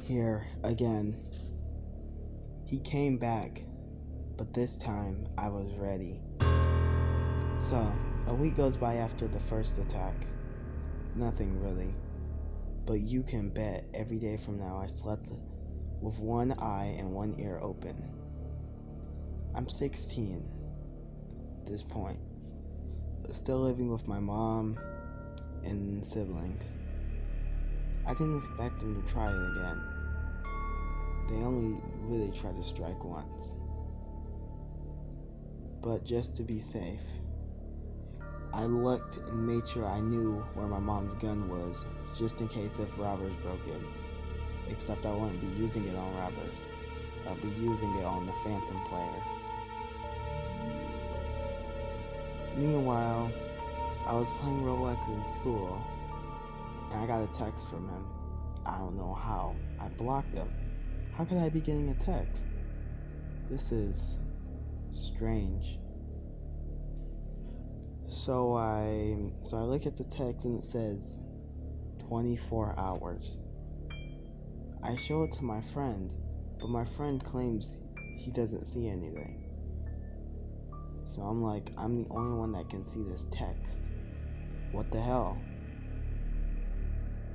Here again. He came back, but this time I was ready. So, a week goes by after the first attack. Nothing really. But you can bet every day from now I slept with one eye and one ear open. I'm 16 at this point, still living with my mom and siblings. I didn't expect them to try it again. They only really tried to strike once. But just to be safe, I looked and made sure I knew where my mom's gun was, just in case if robbers broke in. Except I wouldn't be using it on robbers. I'll be using it on the Phantom player. Meanwhile, I was playing Roblox in school, and I got a text from him. I don't know how. I blocked him. How could I be getting a text? This is strange. So I look at the text and it says 24 hours. I show it to my friend, but my friend claims he doesn't see anything. So I'm like, I'm the only one that can see this text. What the hell?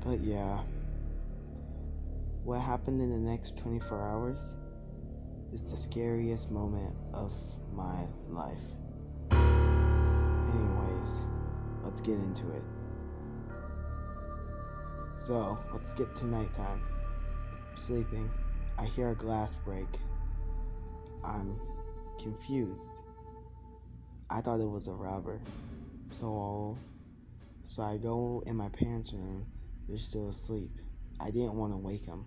But yeah, what happened in the next 24 hours is the scariest moment of my life. Anyways, let's get into it. So, let's skip to nighttime. Sleeping. I hear a glass break. I'm confused. I thought it was a robber. So I go in my parents' room. They're still asleep. I didn't want to wake them.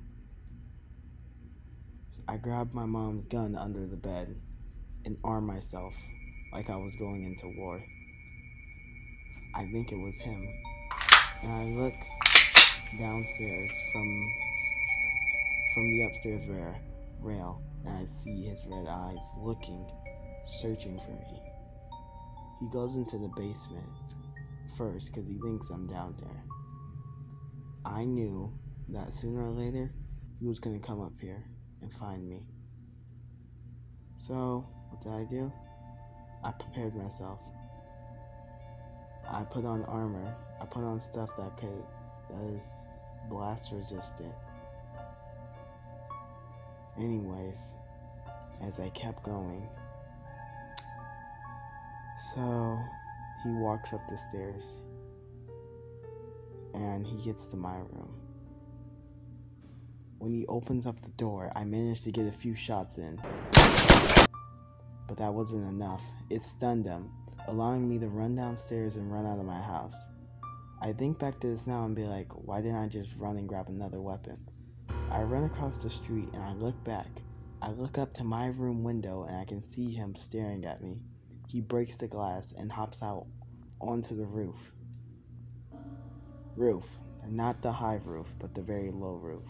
I grabbed my mom's gun under the bed and armed myself like I was going into war. I think it was him. And I look downstairs from the upstairs rail, and I see his red eyes looking, searching for me. He goes into the basement first because he thinks I'm down there. I knew that sooner or later he was going to come up here and find me. So, what did I do? I prepared myself. I put on armor. I put on stuff that is blast resistant. Anyways, as I kept going, so he walks up the stairs and he gets to my room. When he opens up the door, I managed to get a few shots in, but that wasn't enough. It stunned him, allowing me to run downstairs and run out of my house. I think back to this now and be like, why didn't I just run and grab another weapon? I run across the street and I look back. I look up to my room window and I can see him staring at me. He breaks the glass and hops out onto the roof. Not the high roof, but the very low roof.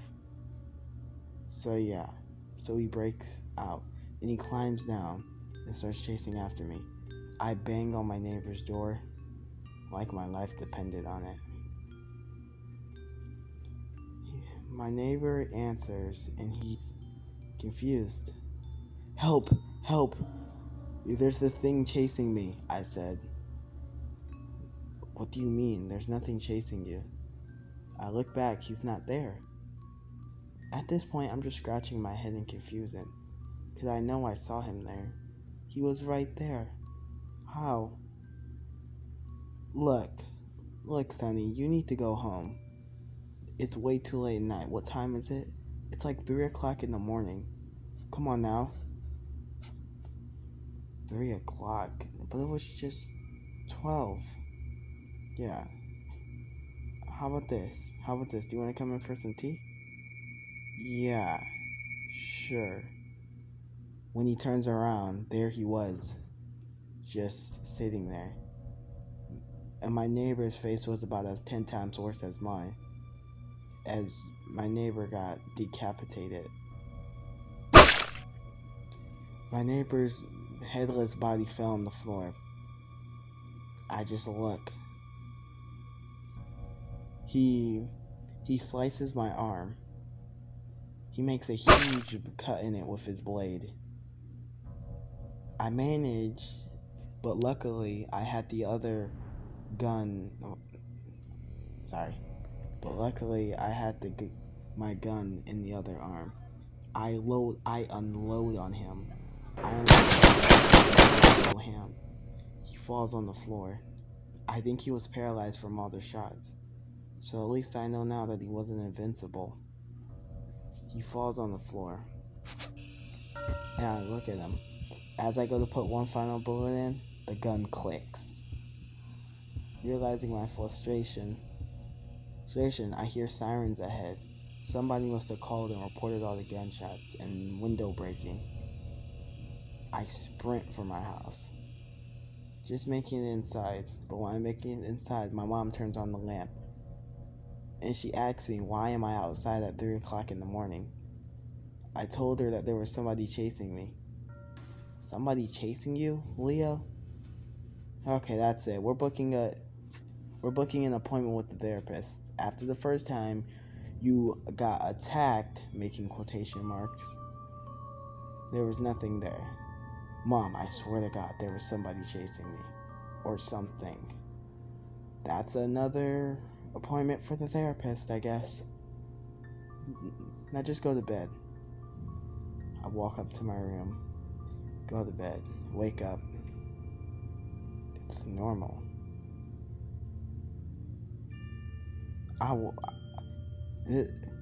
So he breaks out and he climbs down and starts chasing after me. I bang on my neighbor's door like my life depended on it. My neighbor answers and he's confused. Help! Help! There's the thing chasing me, I said. What do you mean? There's nothing chasing you. I look back, he's not there. At this point, I'm just scratching my head in confusion, because I know I saw him there. He was right there. How? Look, Sonny, you need to go home. It's way too late at night. What time is it? It's like 3 o'clock in the morning. Come on now. 3 o'clock? But it was just 12. Yeah. How about this? Do you want to come in for some tea? Yeah. Sure. When he turns around, there he was. Just sitting there. And my neighbor's face was about 10 times worse as mine, as my neighbor got decapitated. My neighbor's headless body fell on the floor. I just look. He slices my arm, He makes a huge cut in it with his blade. I manage, but luckily I had the other gun. Luckily I had my gun in the other arm. I unload on him. He falls on the floor. I think he was paralyzed from all the shots. So at least I know now that he wasn't invincible. He falls on the floor. And I look at him. As I go to put one final bullet in, the gun clicks. Realizing my frustration, I hear sirens ahead. Somebody must have called and reported all the gunshots and window breaking. I sprint for my house, just making it inside. But when I'm making it inside, my mom turns on the lamp, and she asks me, why am I outside at 3 o'clock in the morning? I told her that there was somebody chasing me. Somebody chasing you, Leo? Okay, that's it. We're booking an appointment with the therapist. After the first time you got attacked, making quotation marks, there was nothing there. Mom, I swear to God, there was somebody chasing me. Or something. That's another appointment for the therapist, I guess. Now just go to bed. I walk up to my room. Go to bed. Wake up. It's normal.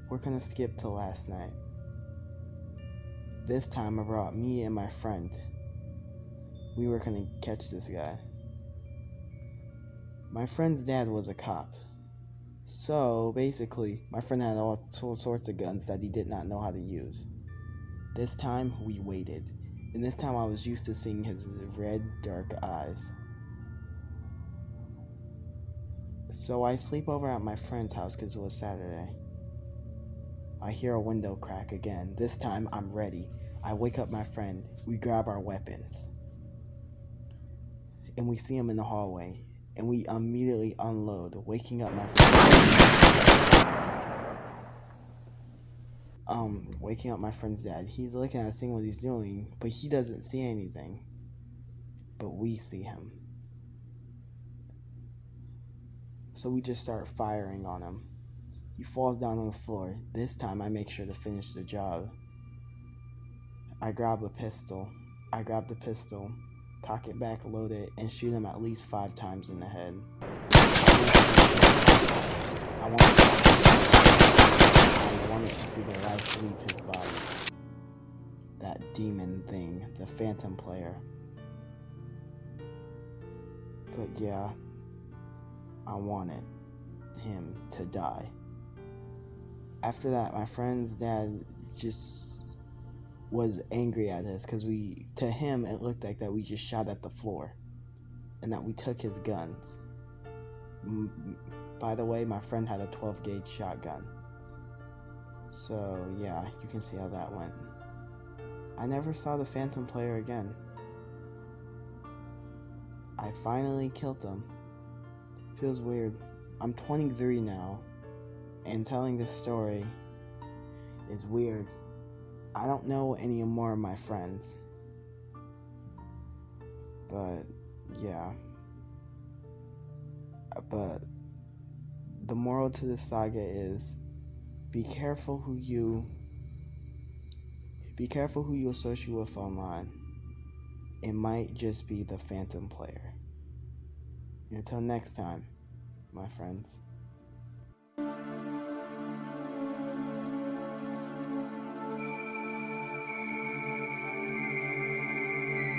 We're gonna skip to last night. This time I brought me and my friend. We were gonna catch this guy. My friend's dad was a cop. So basically, my friend had all sorts of guns that he did not know how to use. This time we waited. And this time I was used to seeing his red, dark eyes. So I sleep over at my friend's house because it was Saturday. I hear a window crack again. This time I'm ready. I wake up my friend. We grab our weapons. And we see him in the hallway. And we immediately unload, waking up my friend's dad. He's looking at us, seeing what he's doing, but he doesn't see anything. But we see him. So we just start firing on him. He falls down on the floor. This time I make sure to finish the job. I grab the pistol, cock it back, load it, and shoot him at least 5 times in the head. I wanted to see the life leave his body. That demon thing, the Phantom player. But yeah, I wanted him to die. After that, my friend's dad just was angry at us because to him it looked like that we just shot at the floor and that we took his guns. By the way, my friend had a 12-gauge shotgun. So yeah, you can see how that went. I never saw the Phantom player again. I finally killed him. Feels weird. I'm 23 now, and telling this story is weird. I don't know any more of my friends. But yeah. But the moral to this saga is be careful who you associate with online. It might just be the Phantom player. Until next time, my friends.